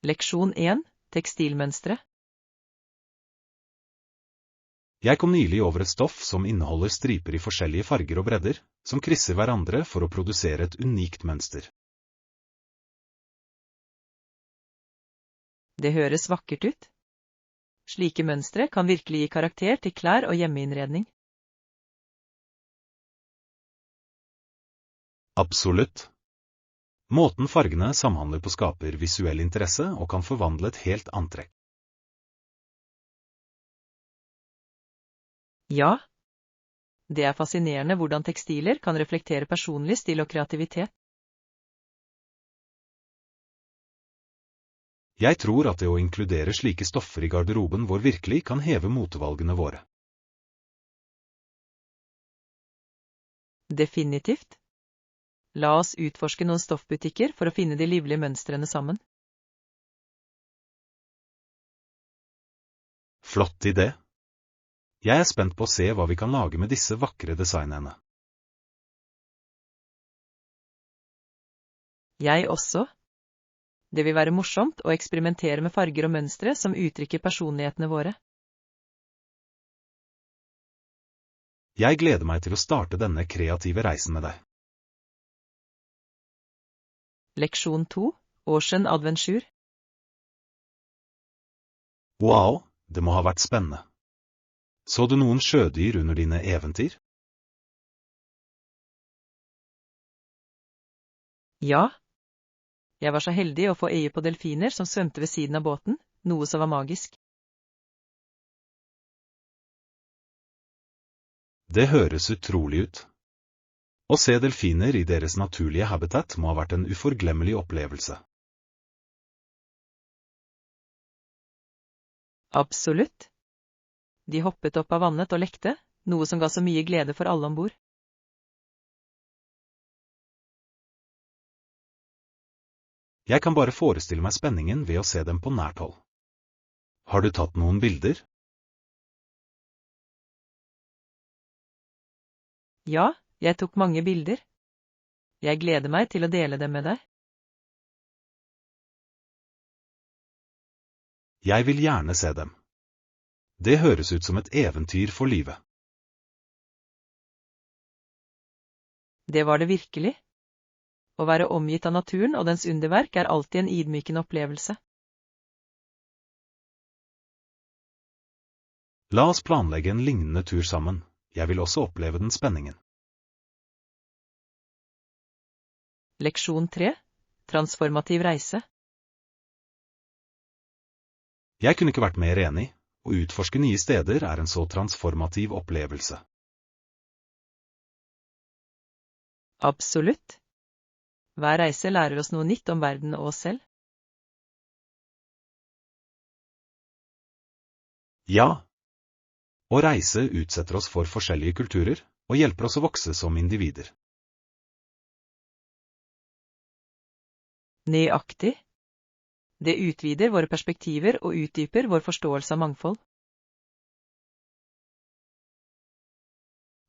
Leksjon 1. Tekstilmønstre. Jeg kom nylig over et stoff som inneholder striper i forskjellige farger og bredder, som krysser hverandre for å produsere et unikt mønster. Det høres vakkert ut. Slike mønstre kan virkelig gi karakter til klær og hjemmeinnredning. Absolutt. Måten fargene samhandler på skaper visuell interesse og kan forvandle et helt antrekk. Ja, det er fascinerende hvordan tekstiler kan reflektere personlig stil og kreativitet. Jeg tror at det å inkludere slike stoffer i garderoben vår virkelig kan heve motevalgene våre. Definitivt. La oss utforske noen stoffbutikker for å finne de livlige mønstrene sammen. Flott idé. Jeg er spent på å se hva vi kan lage med disse vakre designene. Jeg også. Det vil være morsomt å eksperimentere med farger og mønstre som uttrykker personlighetene våre. Jeg gleder meg til å starte denne kreative reisen med deg. Leksjon 2. Ocean Adventure. Wow, det må ha vært spennende. Så du noen sjødyr under dine eventyr? Ja. Jeg var så heldig å få øye på delfiner som svømte ved siden av båten, noe som var magisk. Det høres utrolig ut. Å se delfiner i deres naturlige habitat må ha vært en uforglemmelig opplevelse. Absolutt. De hoppet opp av vannet og lekte, noe som ga så mye glede for alle ombord. Jeg kan bare forestille meg spenningen ved å se dem på nært hold. Har du tatt noen bilder? Ja, jeg tok mange bilder. Jeg gleder meg til å dele dem med deg. Jeg vil gjerne se dem. Det høres ut som et eventyr for livet. Det var det virkelig. Å være omgitt av naturen og dens underverk er alltid en ydmykende opplevelse. La oss planlegge en lignende tur sammen. Jeg vil også oppleve den spenningen. Leksjon 3. Transformativ reise. Jeg kunne ikke vært mer enig. Å utforske nye steder er en så transformativ opplevelse. Absolutt. Hver reise lærer oss noe nytt om verden og oss selv. Ja. Å reise utsetter oss for forskjellige kulturer, og hjelper oss å vokse som individer. Nøyaktig. Det utvider våre perspektiver og utdyper vår forståelse av mangfold.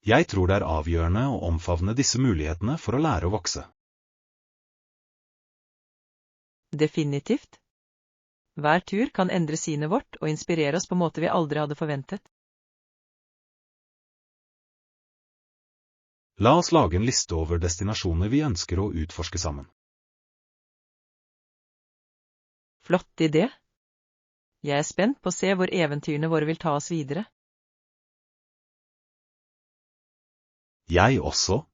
Jeg tror det er avgjørende å omfavne disse mulighetene for å lære å vokse. Definitivt. Hver tur kan endre synet vårt og inspirere oss på måter vi aldri hadde forventet. La oss lage en liste over destinasjoner vi ønsker å utforske sammen. Flott idé. Jeg er spent på å se hvor eventyrene våre vil ta oss videre. Jeg også.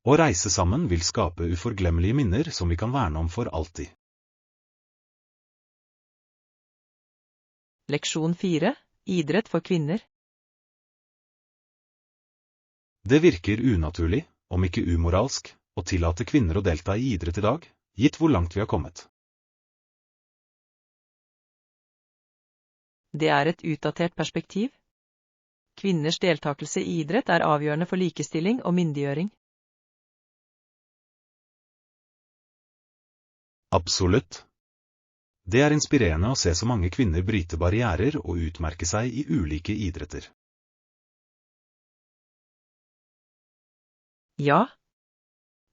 Å reise sammen vil skape uforglemmelige minner som vi kan verne om for alltid. Leksjon 4. Idrett for kvinner. Det virker unaturlig, om ikke umoralsk, å tillate kvinner å delta i idrett i dag, gitt hvor langt vi har kommet. Det er et utdatert perspektiv. Kvinners deltakelse i idrett er avgjørende for likestilling og myndiggjøring. Absolutt. Det er inspirerende å se så mange kvinner bryte barrierer og utmerke seg i ulike idretter. Ja.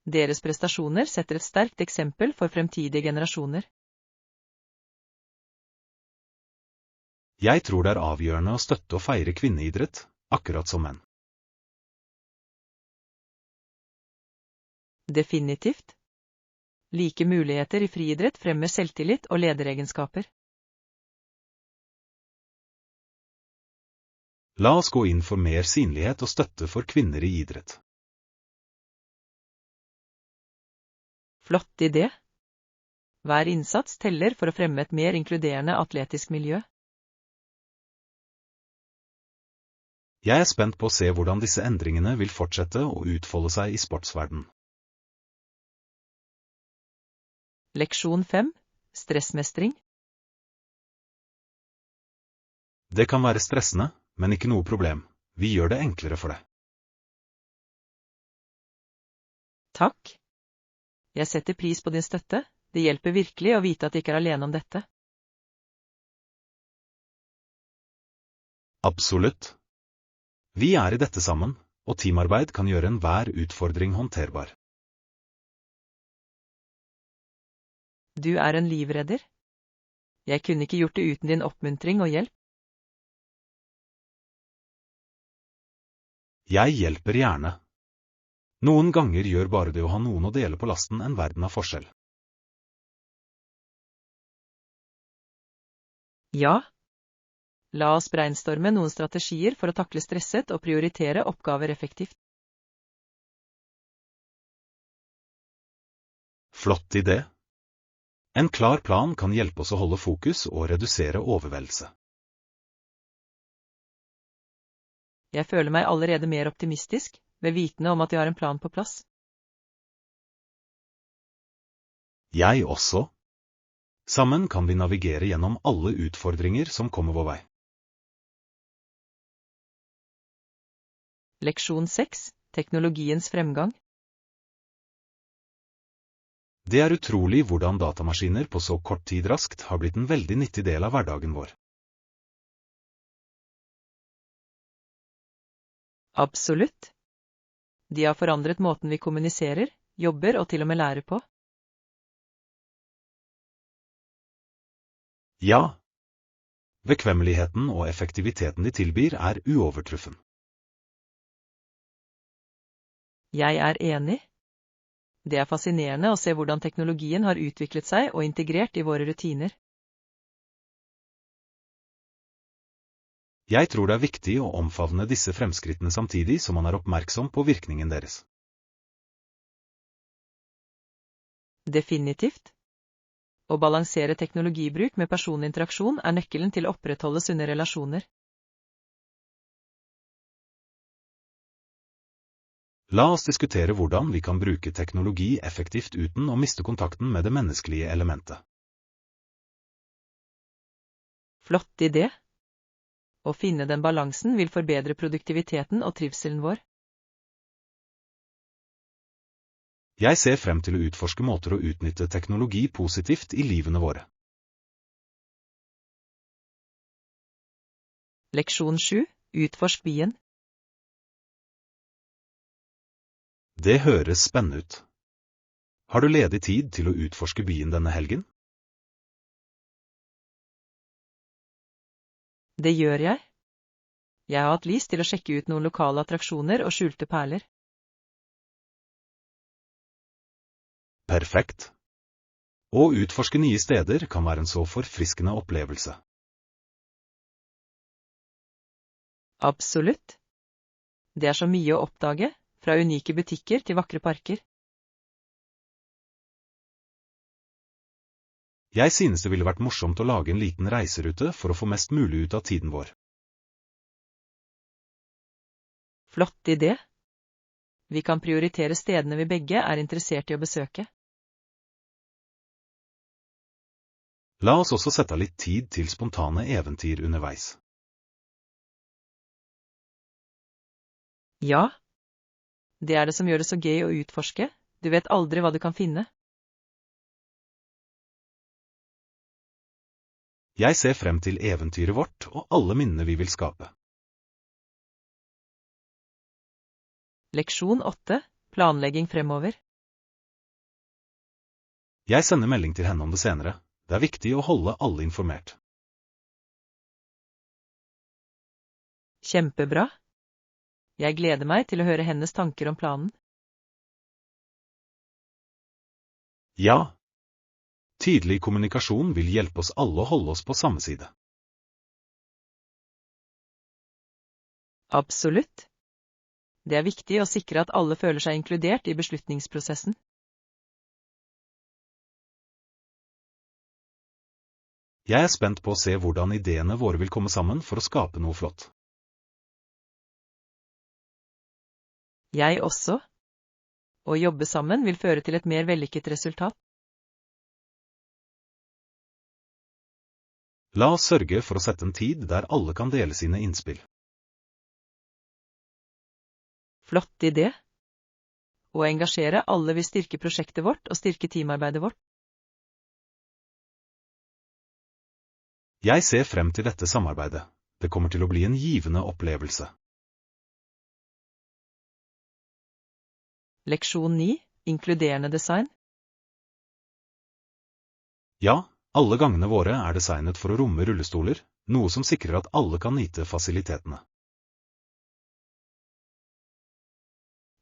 Deres prestasjoner setter et sterkt eksempel for fremtidige generasjoner. Jeg tror det er avgjørende å støtte og feire kvinneidrett, akkurat som menn. Definitivt. Like muligheter i friidrett fremmer selvtillit og lederegenskaper. La oss gå inn for mer synlighet og støtte for kvinner i idrett. Flott idé. Hver innsats teller for å fremme et mer inkluderende atletisk miljø. Jeg er spent på å se hvordan disse endringene vil fortsette å utfolde seg i sportsverden. Leksjon 5. Stressmestring. Det kan være stressende, men ikke noe problem. Vi gjør det enklere for deg. Takk. Jeg setter pris på din støtte. Det hjelper virkelig å vite at jeg ikke er alene om dette. Absolutt. Vi er i dette sammen, og teamarbeid kan gjøre enhver utfordring håndterbar. Du er en livredder. Jeg kunne ikke gjort det uten din oppmuntring og hjelp. Jeg hjelper gjerne. Noen ganger gjør bare det å ha noen å dele på lasten en verden av forskjell. Ja. La oss brainstorme noen strategier for å takle stresset og prioritere oppgaver effektivt. Flott idé. En klar plan kan hjelpe oss å holde fokus og redusere overveldelse. Jeg føler meg allerede mer optimistisk, ved vitende om at jeg har en plan på plass. Jeg også. Sammen kan vi navigere gjennom alle utfordringer som kommer vår vei. Leksjon 6. Teknologiens fremgang. Det er utrolig hvordan datamaskiner på så kort tid raskt har blitt en veldig nyttig del av hverdagen vår. Absolutt. De har forandret måten vi kommuniserer, jobber og til og med lærer på. Ja. Bekvemmeligheten og effektiviteten de tilbyr er uovertruffen. Jeg er enig. Det er fascinerende å se hvordan teknologien har utviklet seg og integrert i våre rutiner. Jeg tror det er viktig å omfavne disse fremskrittene samtidig som man er oppmerksom på virkningen deres. Definitivt. Å balansere teknologibruk med personlig interaksjon er nøkkelen til å opprettholde sunne relasjoner. La oss diskutere hvordan vi kan bruke teknologi effektivt uten å miste kontakten med det menneskelige elementet. Flott idé. Å finne den balansen vil forbedre produktiviteten og trivselen vår. Jeg ser frem til å utforske måter å utnytte teknologi positivt i livene våre. Leksjon 7. Utforsk byen. Det høres spennende ut. Har du ledig tid til å utforske byen denne helgen? Det gjør jeg. Jeg har hatt lyst til å sjekke ut noen lokale attraksjoner og skjulte perler. Perfekt. Å utforske nye steder kan være en så forfriskende opplevelse. Absolutt. Det er så mye å oppdage, fra unike butikker til vakre parker. Jeg synes det ville vært morsomt å lage en liten reiserute for å få mest mulig ut av tiden vår. Flott idé. Vi kan prioritere stedene vi begge er interessert i å besøke. La oss også sette av litt tid til spontane eventyr underveis. Ja. Det er det som gjør det så gøy å utforske. Du vet aldri hva du kan finne. Jeg ser frem til eventyret vårt og alle minnene vi vil skape. Leksjon 8. Planlegging fremover. Jeg sender melding til henne om det senere. Det er viktig å holde alle informert. Kjempebra. Jeg gleder meg til å høre hennes tanker om planen. Ja. Tydelig kommunikasjon vil hjelpe oss alle å holde oss på samme side. Absolutt. Det er viktig å sikre at alle føler seg inkludert i beslutningsprosessen. Jeg er spent på å se hvordan ideene våre vil komme sammen for å skape noe flott. Jeg også. Å jobbe sammen vil føre til et mer vellykket resultat. La oss sørge for å sette en tid der alle kan dele sine innspill. Flott idé. Å engasjere alle vil styrke prosjektet vårt og styrke teamarbeidet vårt. Jeg ser frem til dette samarbeidet. Det kommer til å bli en givende opplevelse. Leksjon 9. Inkluderende design. Ja, alle gangene våre er designet for å romme rullestoler, noe som sikrer at alle kan nyte fasilitetene.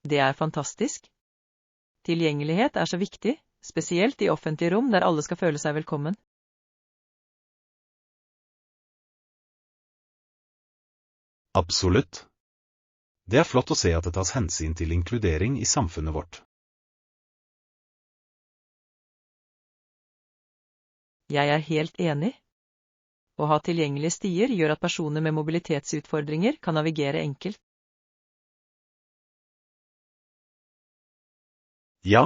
Det er fantastisk. Tilgjengelighet er så viktig, spesielt i offentlige rom der alle skal føle seg velkommen. Absolutt. Det er flott å se at det tas hensyn til inkludering i samfunnet vårt. Jeg er helt enig. Å ha tilgjengelige stier gjør at personer med mobilitetsutfordringer kan navigere enkelt. Ja.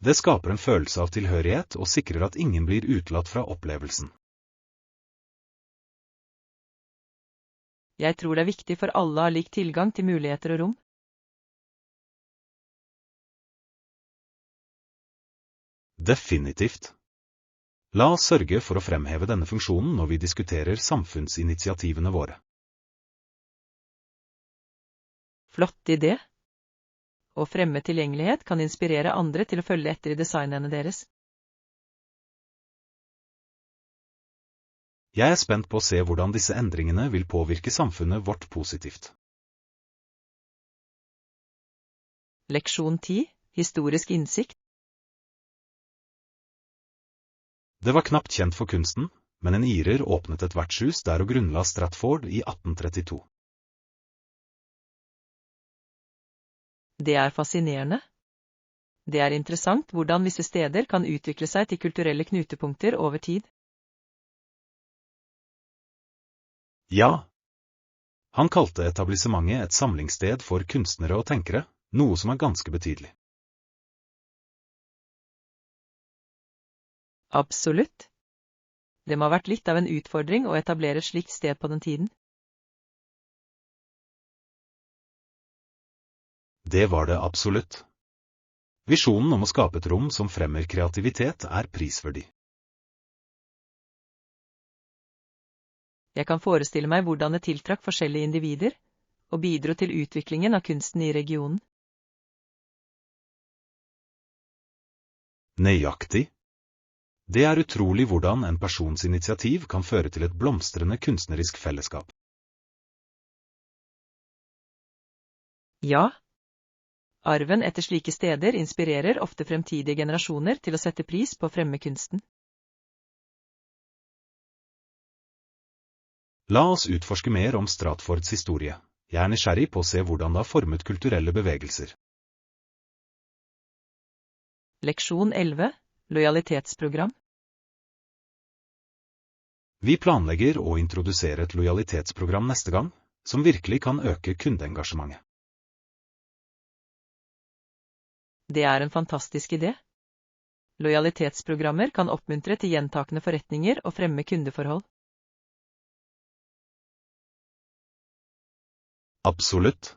Det skaper en følelse av tilhørighet og sikrer at ingen blir utelatt fra opplevelsen. Jeg tror det er viktig for alle å ha lik tilgang til muligheter og rom. Definitivt. La oss sørge for å fremheve denne funksjonen når vi diskuterer samfunnsinitiativene våre. Flott idé. Å fremme tilgjengelighet kan inspirere andre til å følge etter i designene deres. Jeg er spent på å se hvordan disse endringene vil påvirke samfunnet vårt positivt. Leksjon 10. Historisk innsikt. Det var knapt kjent for kunsten, men en irer åpnet et vertshus der og grunnla Stratford i 1832. Det er fascinerende. Det er interessant hvordan visse steder kan utvikle seg til kulturelle knutepunkter over tid. Ja. Han kalte etablissementet et samlingssted for kunstnere og tenkere, noe som er ganske betydelig. Absolutt. Det må ha vært litt av en utfordring å etablere et slikt sted på den tiden. Det var det absolutt. Visjonen om å skape et rom som fremmer kreativitet er prisverdig. Jeg kan forestille meg hvordan det tiltrakk forskjellige individer, og bidro til utviklingen av kunsten i regionen. Nøyaktig. Det er utrolig hvordan en persons initiativ kan føre til et blomstrende kunstnerisk fellesskap. Ja. Arven etter slike steder inspirerer ofte fremtidige generasjoner til å sette pris på å fremme kunsten. La oss utforske mer om Stratfords historie. Jeg er nysgjerrig på å se hvordan det har formet kulturelle bevegelser. Leksjon 11. Lojalitetsprogram. Vi planlegger å introdusere et lojalitetsprogram neste gang, som virkelig kan øke kundeengasjementet. Det er en fantastisk idé. Lojalitetsprogrammer kan oppmuntre til gjentakende forretninger og fremme kundeforhold. Absolutt.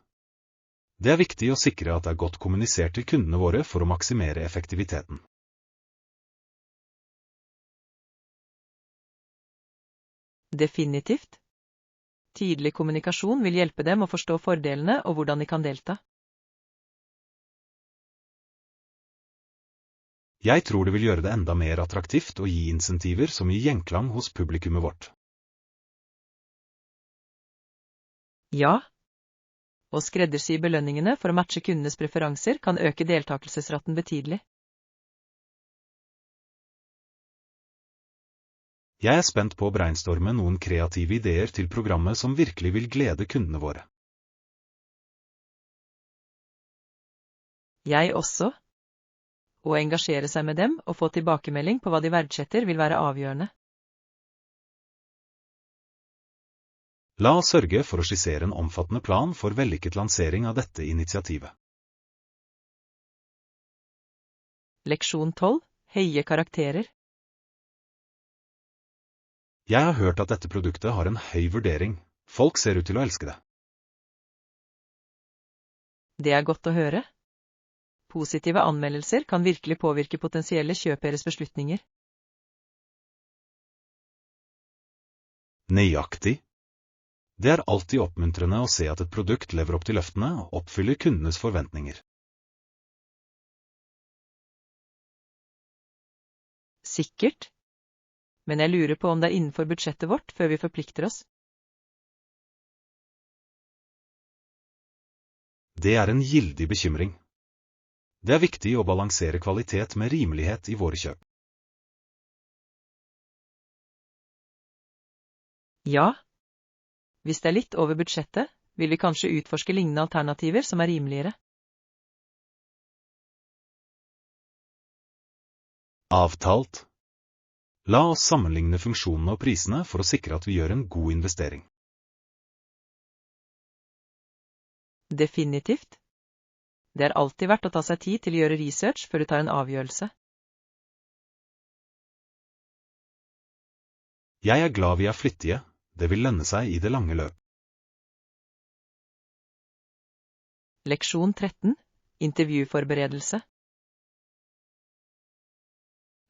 Det er viktig å sikre at det er godt kommunisert til kundene våre for å maksimere effektiviteten. Definitivt. Tydelig kommunikasjon vil hjelpe dem å forstå fordelene og hvordan de kan delta. Jeg tror det vil gjøre det enda mer attraktivt å gi insentiver som gir gjenklang hos publikummet vårt. Ja. Å skreddersy belønningene for å matche kundenes preferanser kan øke deltakelsesraten betydelig. Jeg er spent på å brainstorme noen kreative ideer til programmet som virkelig vil glede kundene våre. Jeg også. Å engasjere seg med dem og få tilbakemelding på hva de verdsetter vil være avgjørende. La oss sørge for å skissere en omfattende plan for vellykket lansering av dette initiativet. Leksjon 12. Høye karakterer. Jeg har hørt at dette produktet har en høy vurdering. Folk ser ut til å elske det. Det er godt å høre. Positive anmeldelser kan virkelig påvirke potensielle kjøperes beslutninger. Nøyaktig. Det er alltid oppmuntrende å se at et produkt lever opp til løftene og oppfyller kundenes forventninger. Sikkert. Men jeg lurer på om det er innenfor budsjettet vårt før vi forplikter oss. Det er en gildig bekymring. Det er viktig å balansere kvalitet med rimelighet i våre kjøp. Ja. Hvis det er litt over budsjettet, vil vi kanskje utforske lignende alternativer som er rimeligere. Avtalt. La oss sammenligne funksjonene og prisene for å sikre at vi gjør en god investering. Definitivt. Det er alltid verdt å ta seg tid til å gjøre research før du tar en avgjørelse. Jeg er glad vi er flittige. Det vil lønne seg i det lange løp. Leksjon 13. Intervjuforberedelse.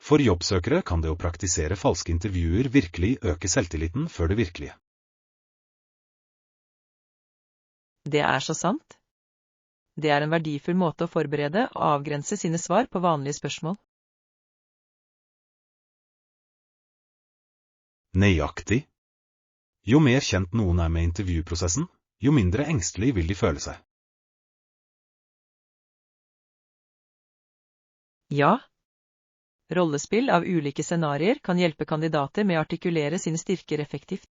For jobbsøkere kan det å praktisere falske intervjuer virkelig øke selvtilliten før det virkelige. Det er så sant. Det er en verdifull måte å forberede og avgrense sine svar på vanlige spørsmål. Nøyaktig. Jo mer kjent noen er med intervjuprosessen, jo mindre engstelig vil de føle seg. Ja. Rollespill av ulike scenarier kan hjelpe kandidater med å artikulere sine styrker effektivt.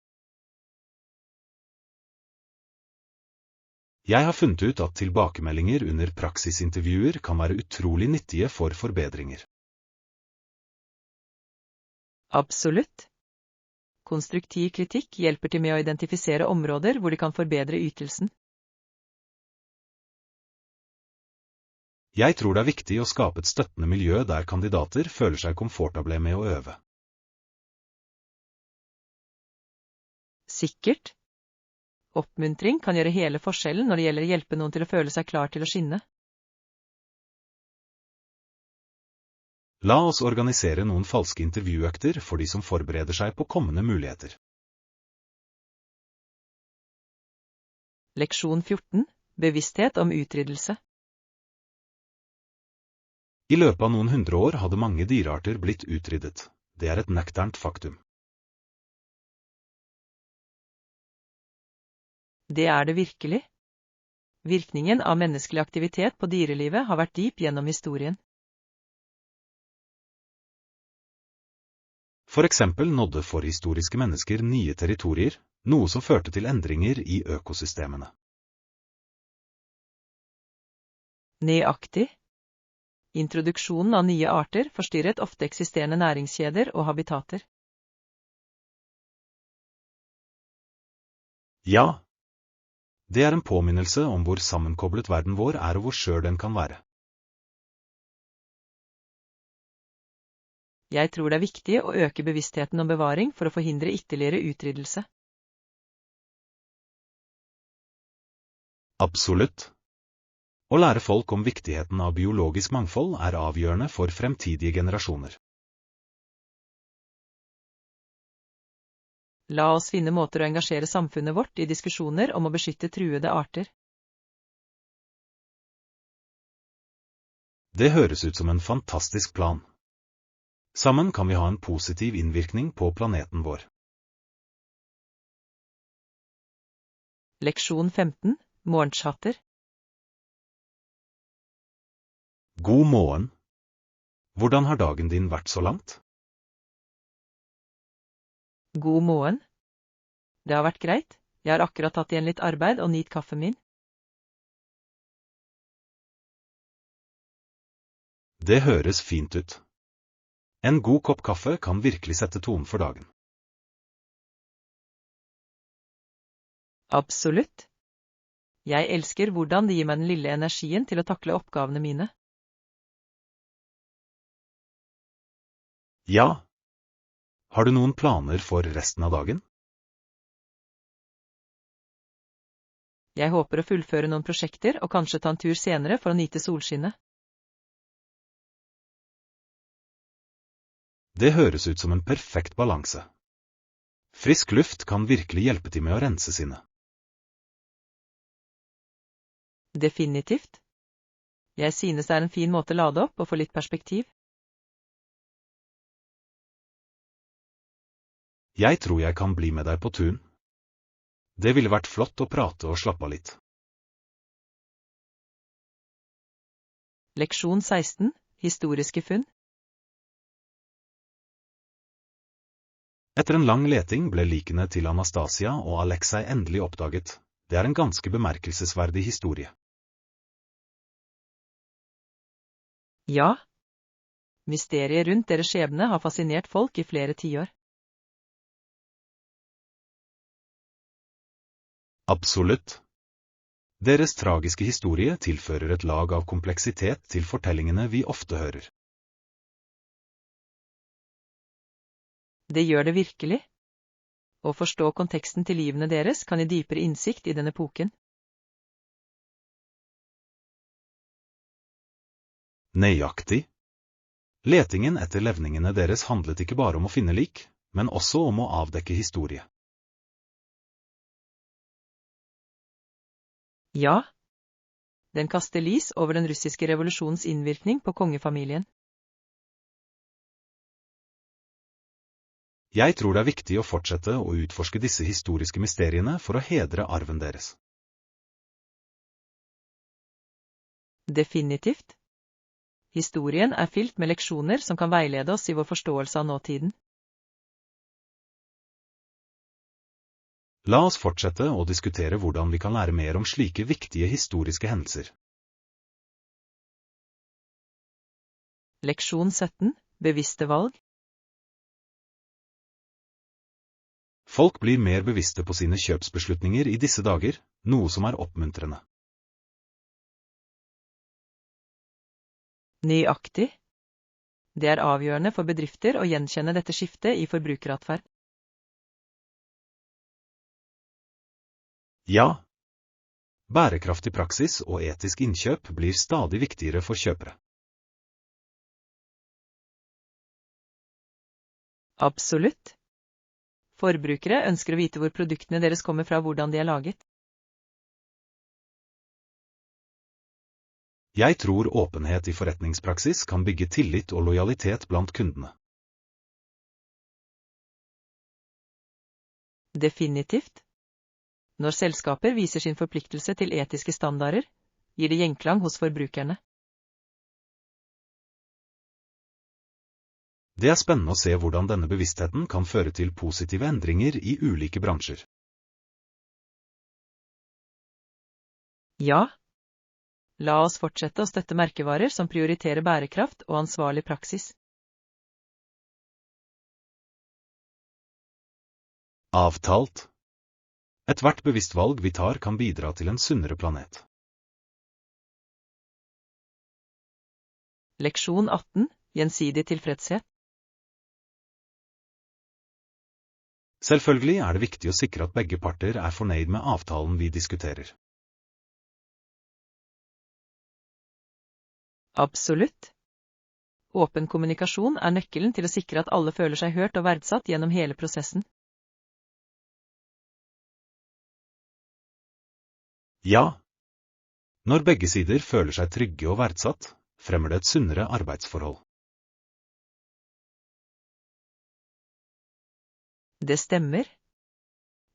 Jeg har funnet ut at tilbakemeldinger under praksisintervjuer kan være utrolig nyttige for forbedringer. Absolutt. Konstruktiv kritikk hjelper til med å identifisere områder hvor de kan forbedre ytelsen. Jeg tror det er viktig å skape et støttende miljø der kandidater føler seg komfortable med å øve. Sikkert. Oppmuntring kan gjøre hele forskjellen når det gjelder å hjelpe noen til å føle seg klar til å skinne. La oss organisere noen falske intervjuøkter for de som forbereder seg på kommende muligheter. Leksjon 14. Bevissthet om utryddelse. I løpet av noen 100 år hadde mange dyrearter blitt utryddet. Det er et nøkternt faktum. Det er det virkelig. Virkningen av menneskelig aktivitet på dyrelivet har vært dyp gjennom historien. For eksempel nådde forhistoriske mennesker nye territorier, noe som førte til endringer i økosystemene. Nøyaktig. Introduksjonen av nye arter forstyrret ofte eksisterende næringskjeder og habitater. Ja. Det er en påminnelse om hvor sammenkoblet verden vår er og hvor skjør den kan være. Jeg tror det er viktig å øke bevisstheten om bevaring for å forhindre ytterligere utryddelse. Absolutt. Å lære folk om viktigheten av biologisk mangfold er avgjørende for fremtidige generasjoner. La oss finne måter å engasjere samfunnet vårt i diskusjoner om å beskytte truede arter. Det høres ut som en fantastisk plan. Sammen kan vi ha en positiv innvirkning på planeten vår. Leksjon 15, morgenshatter. God morgen. Hvordan har dagen din vært så langt? God morgen. Det har vært greit. Jeg har akkurat tatt igjen litt arbeid og nyt kaffen min. Det høres fint ut. En god kopp kaffe kan virkelig sette tonen for dagen. Absolutt. Jeg elsker hvordan det gir meg den lille energien til å takle oppgavene mine. Ja. Har du noen planer for resten av dagen? Jeg håper å fullføre noen prosjekter og kanskje ta en tur senere for å nyte solskinnet. Det høres ut som en perfekt balanse. Frisk luft kan virkelig hjelpe til med å rense sinnet. Definitivt. Jeg synes det er en fin måte å lade opp og få litt perspektiv. Jeg tror jeg kan bli med deg på turen. Det ville vært flott å prate og slappe av litt. Leksjon 16, historiske funn. Etter en lang leting ble likene til Anastasia og Alexei endelig oppdaget. Det er en ganske bemerkelsesverdig historie. Ja. Mysteriet rundt deres skjebne har fascinert folk i flere tiår. Absolutt. Deres tragiske historie tilfører et lag av kompleksitet til fortellingene vi ofte hører. Det gjør det virkelig. Å forstå konteksten til livene deres kan gi dypere innsikt i denne epoken. Nøyaktig. Letingen etter levningene deres handlet ikke bare om å finne lik, men også om å avdekke historie. Ja. Den kaster lys over den russiske revolusjonens innvirkning på kongefamilien. Jeg tror det er viktig å fortsette å utforske disse historiske mysteriene for å hedre arven deres. Definitivt. Historien er fylt med leksjoner som kan veilede oss i vår forståelse av nåtiden. La oss fortsette å diskutere hvordan vi kan lære mer om slike viktige historiske hendelser. Leksjon 17, bevisste valg. Folk blir mer bevisste på sine kjøpsbeslutninger i disse dager, noe som er oppmuntrende. Nøyaktig. Det er avgjørende for bedrifter å gjenkjenne dette skiftet i forbrukeratferd. Ja. Bærekraftig praksis og etisk innkjøp blir stadig viktigere for kjøpere. Absolutt. Forbrukere ønsker å vite hvor produktene deres kommer fra, hvordan de er laget. Jeg tror åpenhet i forretningspraksis kan bygge tillit og lojalitet blant kundene. Definitivt. Når selskaper viser sin forpliktelse til etiske standarder, gir det gjenklang hos forbrukerne. Det er spennende å se hvordan denne bevisstheten kan føre til positive endringer i ulike bransjer. Ja. La oss fortsette å støtte merkevarer som prioriterer bærekraft og ansvarlig praksis. Avtalt. Ethvert bevisst valg vi tar kan bidra til en sunnere planet. Leksjon 18, gjensidig tilfredshet. Selvfølgelig er det viktig å sikre at begge parter er fornøyd med avtalen vi diskuterer. Absolutt. Åpen kommunikasjon er nøkkelen til å sikre at alle føler seg hørt og verdsatt gjennom hele prosessen. Ja. Når begge sider føler seg trygge og verdsatt, fremmer det et sunnere arbeidsforhold. Det stemmer.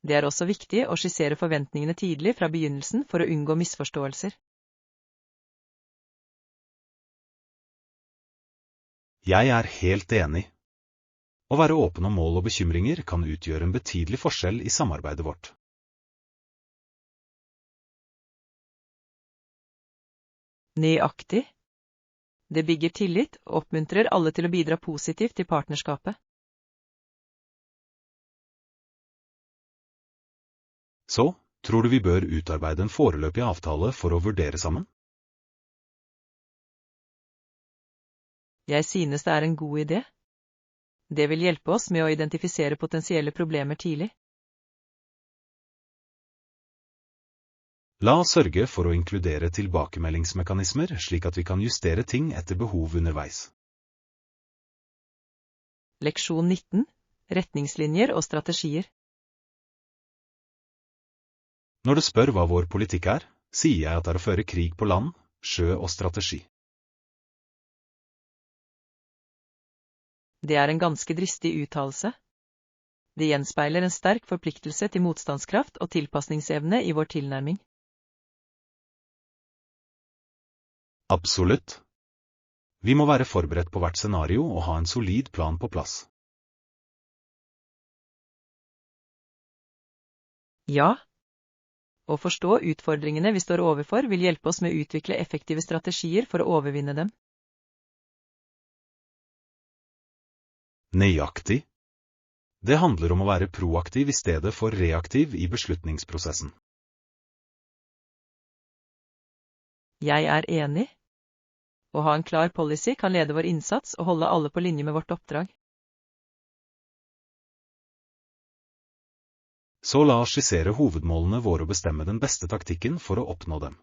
Det er også viktig å skissere forventningene tidlig fra begynnelsen for å unngå misforståelser. Jeg er helt enig. Å være åpen om mål og bekymringer kan utgjøre en betydelig forskjell i samarbeidet vårt. Nøyaktig. Det bygger tillit og oppmuntrer alle til å bidra positivt til partnerskapet. Så, tror du vi bør utarbeide en foreløpig avtale for å vurdere sammen? Jeg synes det er en god idé. Det vil hjelpe oss med å identifisere potensielle problemer tidlig. La oss sørge for å inkludere tilbakemeldingsmekanismer slik at vi kan justere ting etter behov underveis. Leksjon 19. Retningslinjer og strategier. Når du spør hva vår politikk er, sier jeg at det er å føre krig på land, sjø og strategi. Det er en ganske dristig uttalelse. Det gjenspeiler en sterk forpliktelse til motstandskraft og tilpasningsevne i vår tilnærming. Absolutt. Vi må være forberedt på hvert scenario og ha en solid plan på plass. Ja. Å forstå utfordringene vi står overfor vil hjelpe oss med å utvikle effektive strategier for å overvinne dem. Nøyaktig. Det handler om å være proaktiv i stedet for reaktiv i beslutningsprosessen. Jeg er enig. Å ha en klar policy kan lede vår innsats og holde alle på linje med vårt oppdrag. Så la oss skissere hovedmålene våre og bestemme den beste taktikken for å oppnå dem.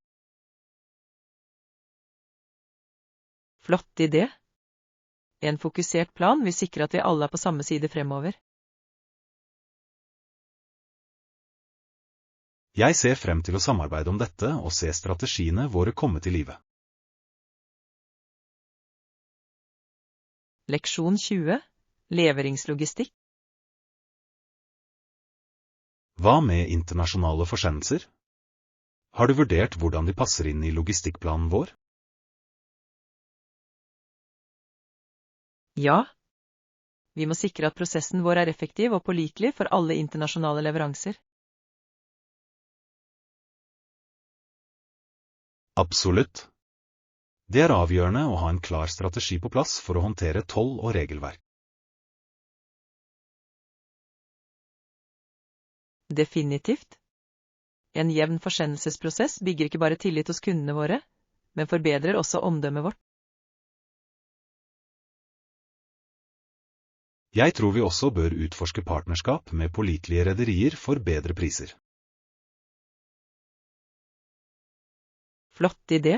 Flott idé. En fokusert plan vil sikre at vi alle er på samme side fremover. Jeg ser frem til å samarbeide om dette og se strategiene våre komme til live. Leksjon 20. Leveringslogistikk. Hva med internasjonale forsendelser? Har du vurdert hvordan de passer inn i logistikkplanen vår? Ja. Vi må sikre at prosessen vår er effektiv og pålitelig for alle internasjonale leveranser. Absolutt. Det er avgjørende å ha en klar strategi på plass for å håndtere toll og regelverk. Definitivt. En jevn forsendelsesprosess bygger ikke bare tillit hos kundene våre, men forbedrer også omdømmet vårt. Jeg tror vi også bør utforske partnerskap med pålitelige rederier for bedre priser. Flott idé.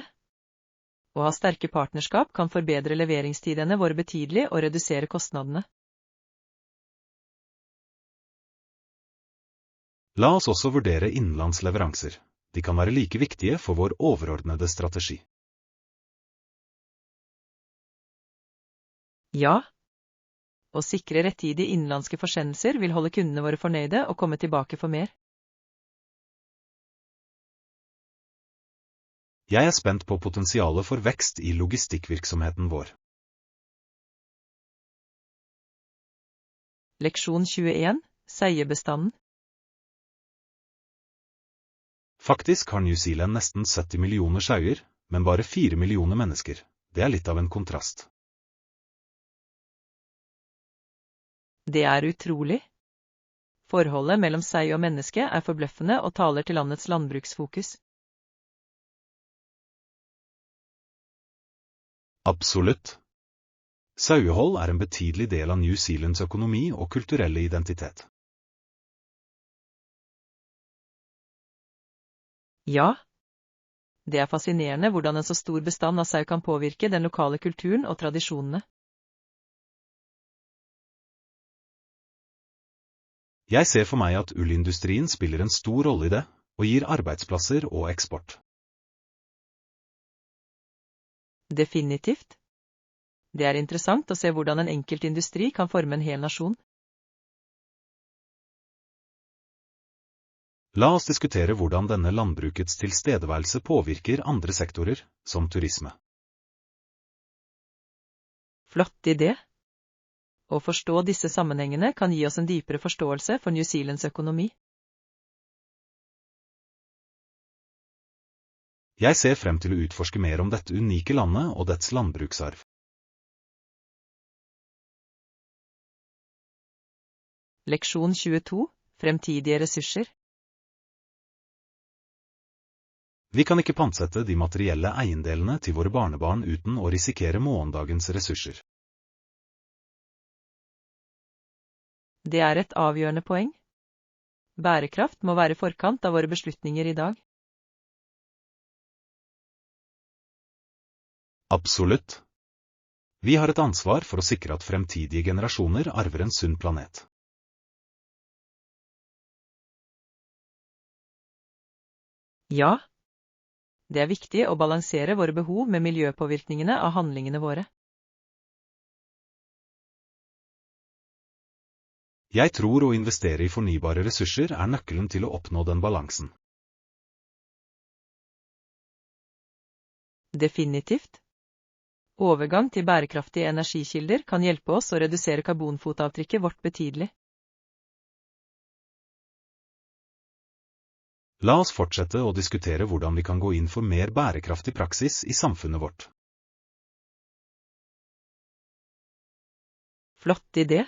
Å ha sterke partnerskap kan forbedre leveringstidene våre betydelig og redusere kostnadene. La oss også vurdere innenlandsleveranser. De kan være like viktige for vår overordnede strategi. Ja. Å sikre rettidige innenlandske forsendelser vil holde kundene våre fornøyde og komme tilbake for mer. Jeg er spent på potensialet for vekst i logistikkvirksomheten vår. Leksjon 21. Sauebestanden. Faktisk har New Zealand nesten 70 millioner sauer, men bare 4 millioner mennesker. Det er litt av en kontrast. Det er utrolig. Forholdet mellom sau og menneske er forbløffende og taler til landets landbruksfokus. Absolutt. Sauehold er en betydelig del av New Zealands økonomi og kulturelle identitet. Ja. Det er fascinerende hvordan en så stor bestand av sau kan påvirke den lokale kulturen og tradisjonene. Jeg ser for meg at ullindustrien spiller en stor rolle i det, og gir arbeidsplasser og eksport. Definitivt. Det er interessant å se hvordan en enkelt industri kan forme en hel nasjon. La oss diskutere hvordan denne landbrukets tilstedeværelse påvirker andre sektorer, som turisme. Flott idé. Å forstå disse sammenhengene kan gi oss en dypere forståelse for New Zealands økonomi. Jeg ser frem til å utforske mer om dette unike landet og dets landbruksarv. Leksjon 22. Fremtidige ressurser. Vi kan ikke pantsette de materielle eiendelene til våre barnebarn uten å risikere morgendagens ressurser. Det er et avgjørende poeng. Bærekraft må være i forkant av våre beslutninger i dag. Absolutt. Vi har et ansvar for å sikre at fremtidige generasjoner arver en sunn planet. Ja, det er viktig å balansere våre behov med miljøpåvirkningene av handlingene våre. Jeg tror å investere i fornybare ressurser er nøkkelen til å oppnå den balansen. Definitivt. Overgang til bærekraftige energikilder kan hjelpe oss å redusere karbonfotavtrykket vårt betydelig. La oss fortsette å diskutere hvordan vi kan gå inn for mer bærekraftig praksis i samfunnet vårt. Flott idé.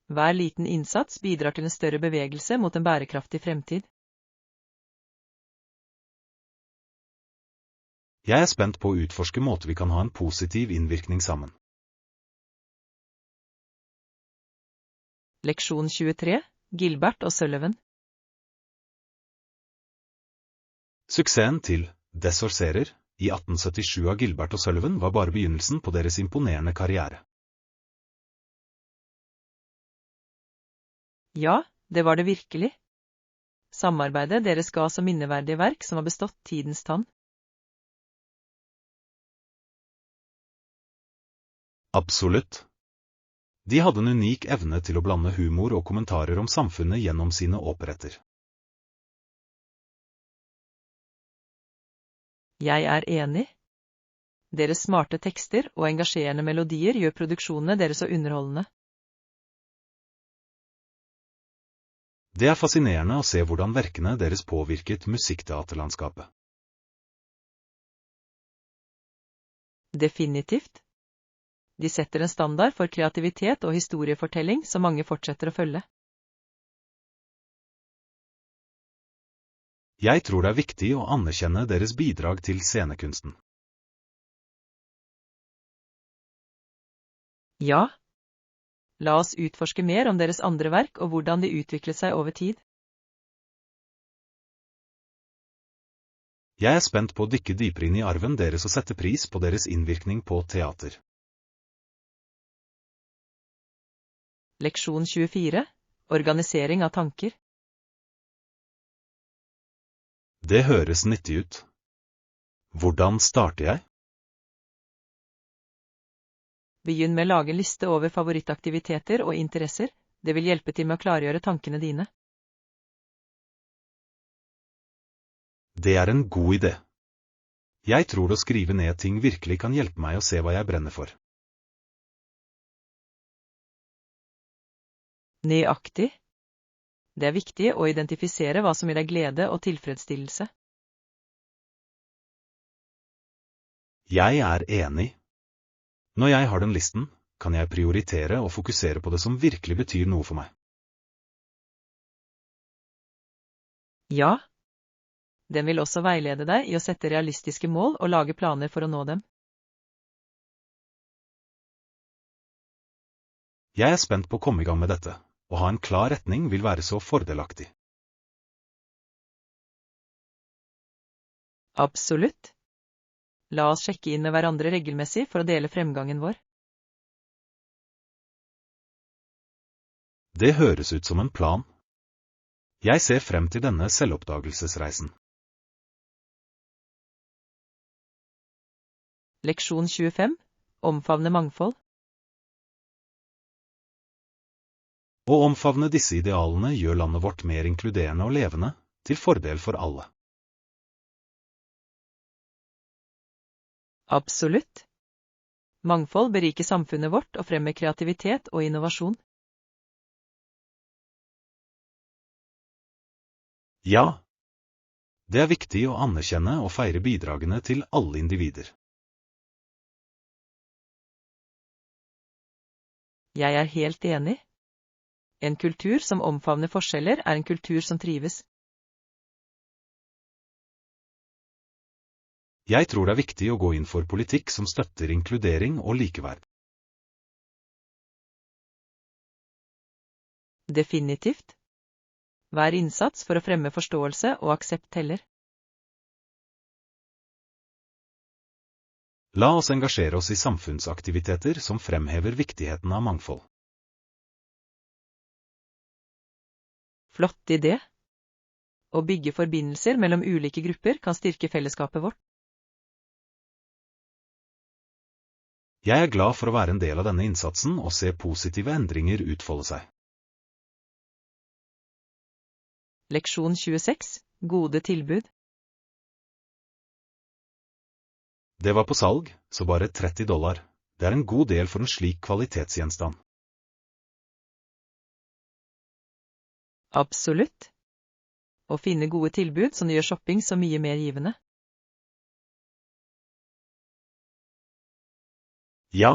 Hver liten innsats bidrar til en større bevegelse mot en bærekraftig fremtid. Jeg er spent på å utforske måter vi kan ha en positiv innvirkning sammen. Leksjon 23. Gilbert og Sullivan. Suksessen til Des Sorcerer i 1877 av Gilbert og Sullivan var bare begynnelsen på deres imponerende karriere. Ja, det var det virkelig. Samarbeidet deres ga som minneverdige verk som har bestått tidens tann. Absolutt. De hadde en unik evne til å blande humor og kommentarer om samfunnet gjennom sine operetter. Jeg er enig. Deres smarte tekster og engasjerende melodier gjør produksjonene deres så underholdende. Det er fascinerende å se hvordan verkene deres påvirket musikkteaterlandskapet. Definitivt. De setter en standard for kreativitet og historiefortelling som mange fortsetter å følge. Jeg tror det er viktig å anerkjenne deres bidrag til scenekunsten. Ja. La oss utforske mer om deres andre verk og hvordan de utviklet seg over tid. Jeg er spent på å dykke dypere inn i arven deres og sette pris på deres innvirkning på teater. Leksjon 24. Organisering av tanker. Det høres nyttig ut. Hvordan starter jeg? Begynn med å lage en liste over favorittaktiviteter og interesser. Det vil hjelpe til med å klargjøre tankene dine. Det er en god idé. Jeg tror å skrive ned ting virkelig kan hjelpe meg å se hva jeg brenner for. Nøyaktig. Det er viktig å identifisere hva som gir deg glede og tilfredsstillelse. Jeg er enig. Når jeg har den listen, kan jeg prioritere og fokusere på det som virkelig betyr noe for meg. Ja. Den vil også veilede deg i å sette realistiske mål og lage planer for å nå dem. Jeg er spent på å komme i gang med dette. Å ha en klar retning vil være så fordelaktig. Absolutt. La oss sjekke inn med hverandre regelmessig for å dele fremgangen vår. Det høres ut som en plan. Jeg ser frem til denne selvoppdagelsesreisen. Leksjon 25. Omfavne mangfold. Å omfavne disse idealene gjør landet vårt mer inkluderende og levende, til fordel for alle. Absolutt. Mangfold beriker samfunnet vårt og fremmer kreativitet og innovasjon. Ja, det er viktig å anerkjenne og feire bidragene til alle individer. Jeg er helt enig. En kultur som omfavner forskjeller er en kultur som trives. Jeg tror det er viktig å gå inn for politikk som støtter inkludering og likeverd. Definitivt. Hver innsats for å fremme forståelse og aksept teller. La oss engasjere oss i samfunnsaktiviteter som fremhever viktigheten av mangfold. Flott idé. Å bygge forbindelser mellom ulike grupper kan styrke fellesskapet vårt. Jeg er glad for å være en del av denne innsatsen og se positive endringer utfolde seg. Leksjon 26. Gode tilbud. Det var på salg, så bare $30. Det er en god del for en slik kvalitetsgjenstand. Absolutt. Å finne gode tilbud som gjør shopping så mye mer givende. Ja.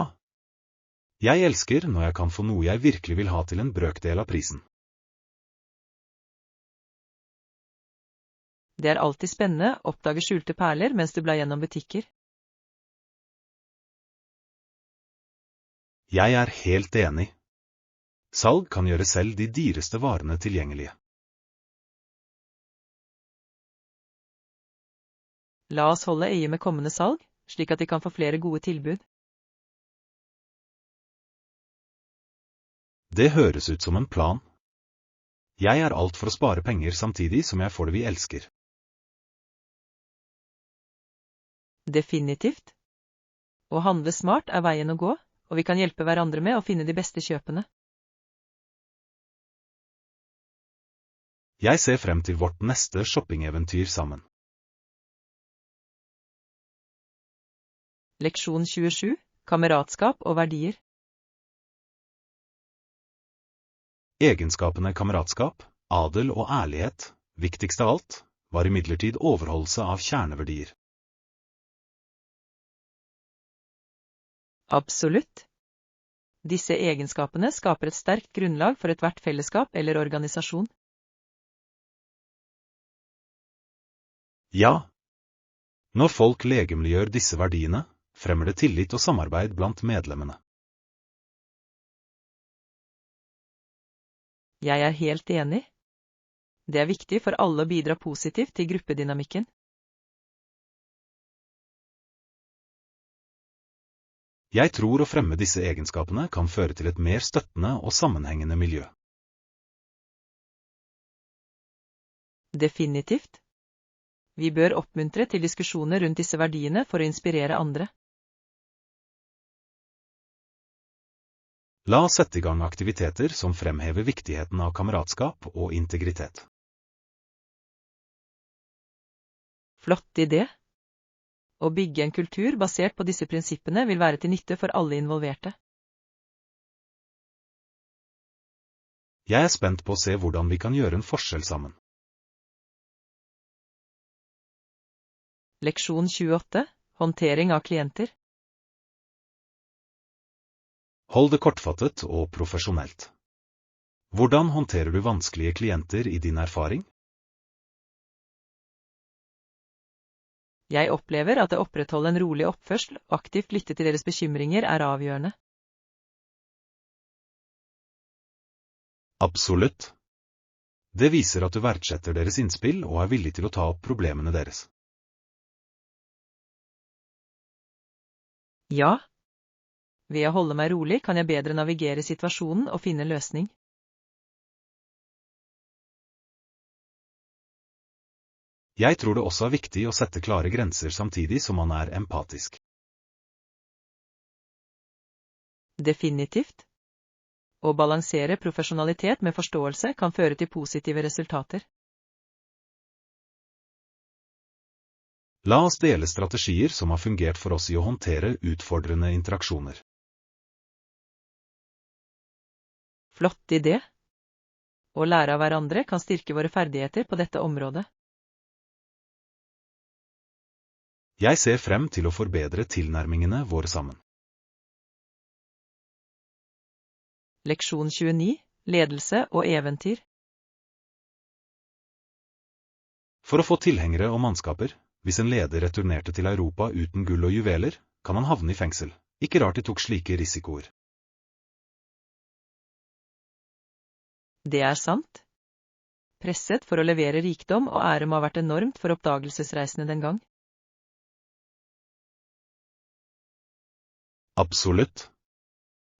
Jeg elsker når jeg kan få noe jeg virkelig vil ha til en brøkdel av prisen. Det er alltid spennende å oppdage skjulte perler mens du blar gjennom butikker. Jeg er helt enig. Salg kan gjøre selv de dyreste varene tilgjengelige. La oss holde øye med kommende salg, slik at de kan få flere gode tilbud. Det høres ut som en plan. Jeg er alt for å spare penger samtidig som jeg får det vi elsker. Definitivt. Å handle smart er veien å gå, og vi kan hjelpe hverandre med å finne de beste kjøpene. Jeg ser frem til vårt neste shoppingeventyr sammen. Leksjon 27. Kameratskap og verdier. Egenskapene kameratskap, adel og ærlighet, viktigst av alt, var imidlertid overholdelse av kjerneverdier. Absolutt. Disse egenskapene skaper et sterkt grunnlag for ethvert fellesskap eller organisasjon. Ja. Når folk legemliggjør disse verdiene, fremmer det tillit og samarbeid blant medlemmene. Jeg er helt enig. Det er viktig for alle å bidra positivt til gruppedynamikken. Jeg tror å fremme disse egenskapene kan føre til et mer støttende og sammenhengende miljø. Definitivt. Vi bør oppmuntre til diskusjoner rundt disse verdiene for å inspirere andre. La oss sette i gang aktiviteter som fremhever viktigheten av kameratskap og integritet. Flott idé. Å bygge en kultur basert på disse prinsippene vil være til nytte for alle involverte. Jeg er spent på å se hvordan vi kan gjøre en forskjell sammen. Leksjon 28. Håndtering av klienter. Hold det kortfattet og profesjonelt. Hvordan håndterer du vanskelige klienter i din erfaring? Jeg opplever at det å opprettholde en rolig oppførsel og aktivt lytte til deres bekymringer er avgjørende. Absolutt. Det viser at du verdsetter deres innspill og er villig til å ta opp problemene deres. Ja. Ved å holde meg rolig kan jeg bedre navigere situasjonen og finne en løsning. Jeg tror det også er viktig å sette klare grenser samtidig som man er empatisk. Definitivt. Å balansere profesjonalitet med forståelse kan føre til positive resultater. La oss dele strategier som har fungert for oss i å håndtere utfordrende interaksjoner. Flott idé. Å lære av hverandre kan styrke våre ferdigheter på dette området. Jeg ser frem til å forbedre tilnærmingene våre sammen. Leksjon 29. Ledelse og eventyr. For å få tilhengere og mannskaper, hvis en leder returnerte til Europa uten gull og juveler, kan han havne i fengsel. Ikke rart de tok slike risikoer. Det er sant. Presset for å levere rikdom og ære må ha vært enormt for oppdagelsesreisende den gang. Absolutt.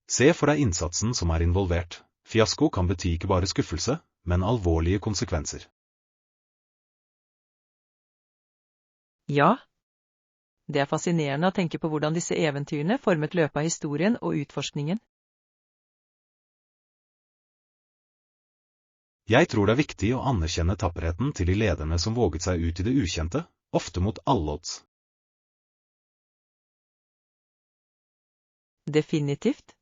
Se for deg innsatsen som er involvert. Fiasko kan bety ikke bare skuffelse, men alvorlige konsekvenser. Ja. Det er fascinerende å tenke på hvordan disse eventyrene formet løpet av historien og utforskningen. Jeg tror det er viktig å anerkjenne tapperheten til de lederne som våget seg ut i det ukjente, ofte mot alle odds. Definitivt.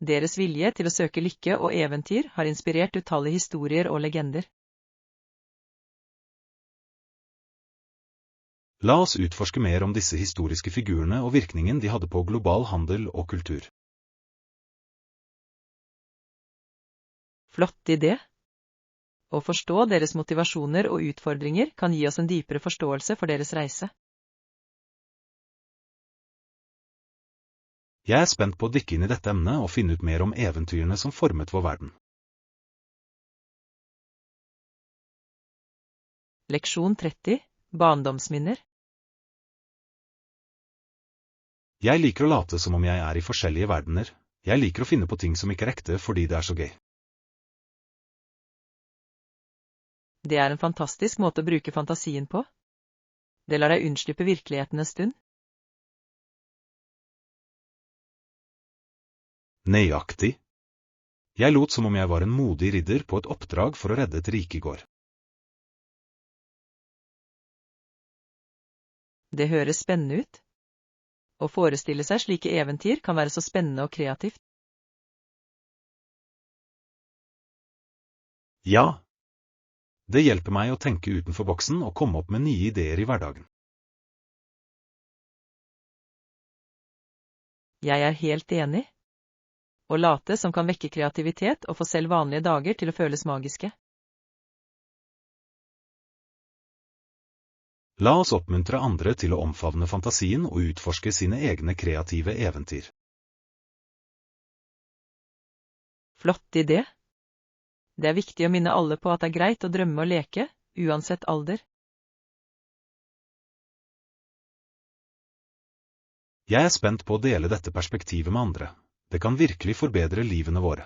Deres vilje til å søke lykke og eventyr har inspirert utallige historier og legender. La oss utforske mer om disse historiske figurene og virkningen de hadde på global handel og kultur. Flott idé. Å forstå deres motivasjoner og utfordringer kan gi oss en dypere forståelse for deres reise. Jeg er spent på å dykke inn i dette emnet og finne ut mer om eventyrene som formet vår verden. Leksjon 30. Barndomsminner. Jeg liker å late som om jeg er i forskjellige verdener. Jeg liker å finne på ting som ikke er ekte fordi det er så gøy. Det er en fantastisk måte å bruke fantasien på. Det lar deg unnslippe virkeligheten en stund. Nøyaktig. Jeg lot som om jeg var en modig ridder på et oppdrag for å redde et rike i går. Det høres spennende ut. Å forestille seg slike eventyr kan være så spennende og kreativt. Ja. Det hjelper meg å tenke utenfor boksen og komme opp med nye ideer i hverdagen. Jeg er helt enig. Å late som kan vekke kreativitet og få selv vanlige dager til å føles magiske. La oss oppmuntre andre til å omfavne fantasien og utforske sine egne kreative eventyr. Flott idé. Det er viktig å minne alle på at det er greit å drømme og leke, uansett alder. Jeg er spent på å dele dette perspektivet med andre. Det kan virkelig forbedre livene våre.